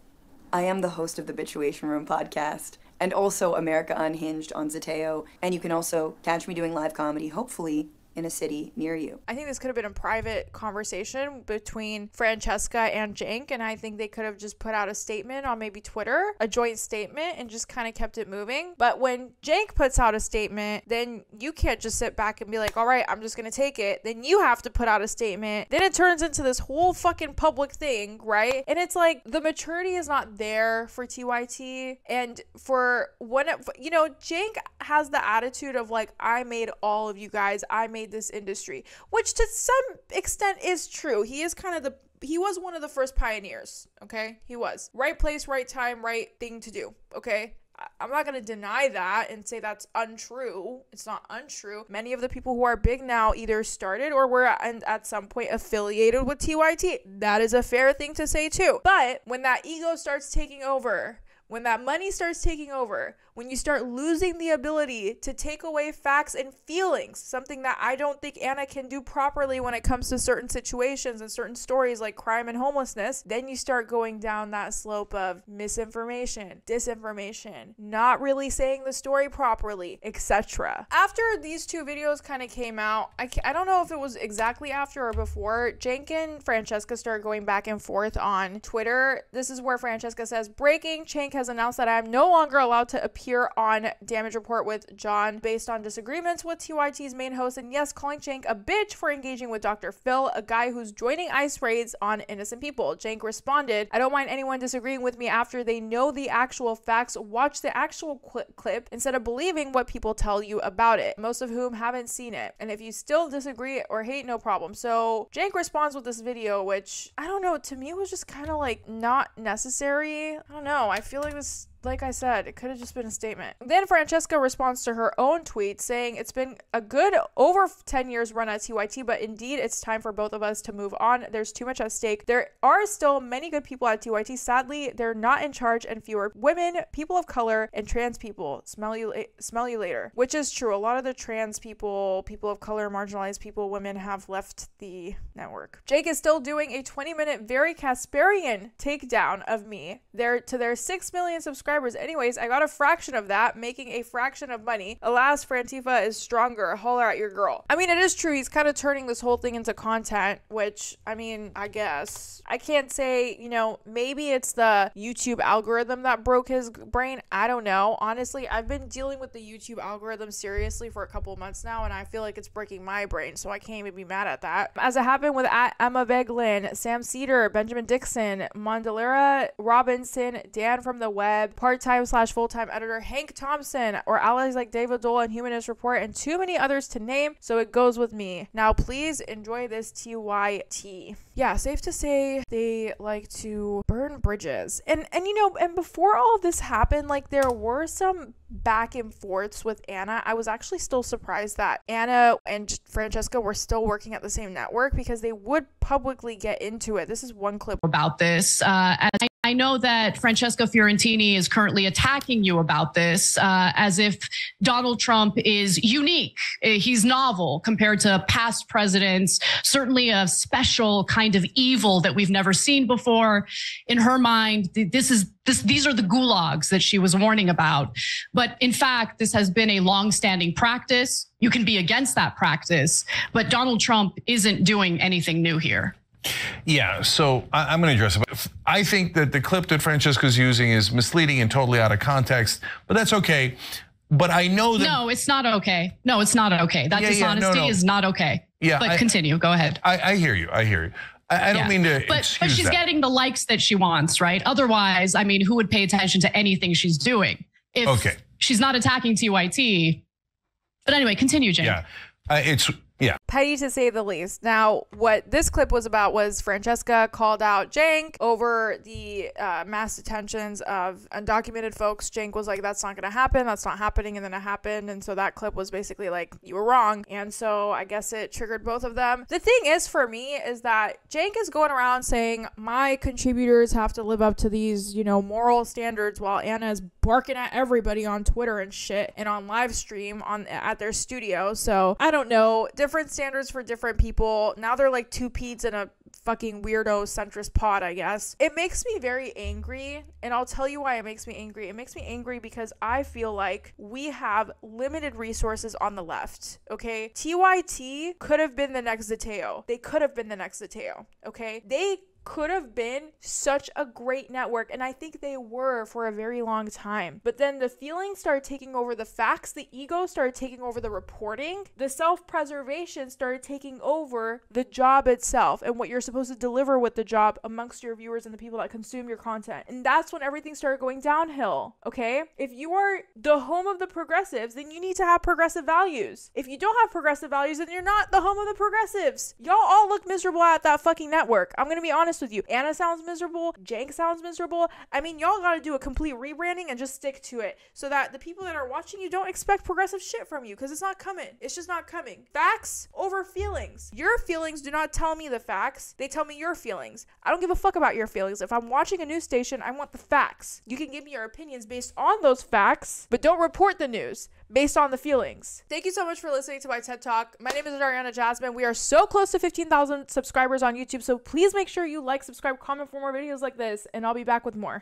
I am the host of the Bitchuation Room podcast and also America Unhinged on Zateo. And you can also catch me doing live comedy, hopefully, in a city near you. I think this could have been a private conversation between Francesca and Cenk, and I think they could have just put out a statement on maybe Twitter, a joint statement, and just kind of kept it moving. But when Cenk puts out a statement, then you can't just sit back and be like, all right, I'm just gonna take it. Then you have to put out a statement. Then it turns into this whole fucking public thing, right? And it's like, the maturity is not there for TYT. And for Cenk has the attitude of like, I made all of you guys, I made this industry, which to some extent is true. He is kind of he was one of the first pioneers, okay? He was. Right place, right time, right thing to do, okay? I'm not going to deny that and say that's untrue. It's not untrue. Many of the people who are big now either started or were at some point affiliated with TYT. That is a fair thing to say too. But when that ego starts taking over, when that money starts taking over, when you start losing the ability to take away facts and feelings, something that I don't think Anna can do properly when it comes to certain situations and certain stories like crime and homelessness, then you start going down that slope of misinformation, disinformation, not really saying the story properly, etc. After these two videos kind of came out, I don't know if it was exactly after or before, Cenk and Francesca started going back and forth on Twitter. This is where Francesca says, breaking, Cenk has announced that I am no longer allowed to appear on Damage Report with John based on disagreements with TYT's main host, and yes, calling Cenk a bitch for engaging with Dr. Phil, a guy who's joining ICE raids on innocent people. Cenk responded, I don't mind anyone disagreeing with me after they know the actual facts. Watch the actual clip instead of believing what people tell you about it, most of whom haven't seen it. And if you still disagree or hate, no problem. So Cenk responds with this video, which I don't know, to me was just kind of like not necessary. I don't know. I feel like this, like I said, it could have just been a statement. Then Francesca responds to her own tweet saying, it's been a good over 10 years run at TYT, but indeed it's time for both of us to move on. There's too much at stake. There are still many good people at TYT. Sadly, they're not in charge, and fewer women, people of color, and trans people. Smell you later. Which is true. A lot of the trans people, people of color, marginalized people, women have left the network. Cenk is still doing a 20-minute very Kasperian takedown of me to their 6 million subscribers. Anyways, I got a fraction of that, making a fraction of money. Alas, Frantifa is stronger. Holler at your girl. I mean, it is true. He's kind of turning this whole thing into content, which, I mean, I guess. I can't say, you know, maybe it's the YouTube algorithm that broke his brain. I don't know. Honestly, I've been dealing with the YouTube algorithm seriously for a couple months now, and I feel like it's breaking my brain, so I can't even be mad at that. As it happened with Emma Veglin, Sam Cedar, Benjamin Dixon, Mondelera Robinson, Dan from the Web, part-time / full-time editor Hank Thompson, or allies like David Dole and Humanist Report, and too many others to name, so it goes with me. Now please enjoy this TYT. Yeah, safe to say they like to burn bridges. And you know, and before all of this happened, like there were some back and forths with Anna. I was actually still surprised that Anna and Francesca were still working at the same network, because they would publicly get into it. This is one clip about this. I know that Francesca Fiorentini is currently attacking you about this, as if Donald Trump is unique. He's novel compared to past presidents, certainly a special kind of evil that we've never seen before. In her mind, these are the gulags that she was warning about. But in fact, this has been a long-standing practice. You can be against that practice, but Donald Trump isn't doing anything new here. Yeah, so I'm going to address it. I think that the clip that Francesca's using is misleading and totally out of context, but that's okay. But I know that— No, it's not okay. No, it's not okay. That dishonesty is not okay. Yeah, but continue. Go ahead. I hear you. I hear you. I don't mean to but she's that. Getting the likes that she wants, right? Otherwise, I mean, who would pay attention to anything she's doing if she's not attacking TYT? But anyway, continue, Jane. Yeah, petty to say the least. Now, what this clip was about was Francesca called out Cenk over the mass detentions of undocumented folks. Cenk was like, that's not going to happen. That's not happening. And then it happened. And so that clip was basically like, you were wrong. And so I guess it triggered both of them. The thing is, for me, is that Cenk is going around saying my contributors have to live up to these, you know, moral standards, while Anna is barking at everybody on Twitter and shit and on live stream at their studio. So I don't know. Different standards for different people. Now they're like two Pete's in a fucking weirdo centrist pod, I guess. It makes me very angry, and I'll tell you why it makes me angry. It makes me angry because I feel like we have limited resources on the left, okay? TYT could have been the next Zateo. They could have been the next Zateo, okay? They could have been such a great network, and I think they were for a very long time. But then the feelings started taking over the facts, the ego started taking over the reporting, the self-preservation started taking over the job itself and what you're supposed to deliver with the job amongst your viewers and the people that consume your content. And that's when everything started going downhill, okay? If you are the home of the progressives, then you need to have progressive values. If you don't have progressive values, then you're not the home of the progressives. Y'all all look miserable at that fucking network. I'm gonna be honest honest with you. Anna sounds miserable. Cenk sounds miserable. I mean, y'all gotta do a complete rebranding and just stick to it so that the people that are watching you don't expect progressive shit from you, because it's not coming. It's just not coming. Facts over feelings. Your feelings do not tell me the facts. They tell me your feelings. I don't give a fuck about your feelings. If I'm watching a news station, I want the facts. You can give me your opinions based on those facts, but don't report the news based on the feelings. Thank you so much for listening to my TED Talk. My name is Ariana Jasmine. We are so close to 15,000 subscribers on YouTube, so please make sure you like, subscribe, comment for more videos like this, and I'll be back with more.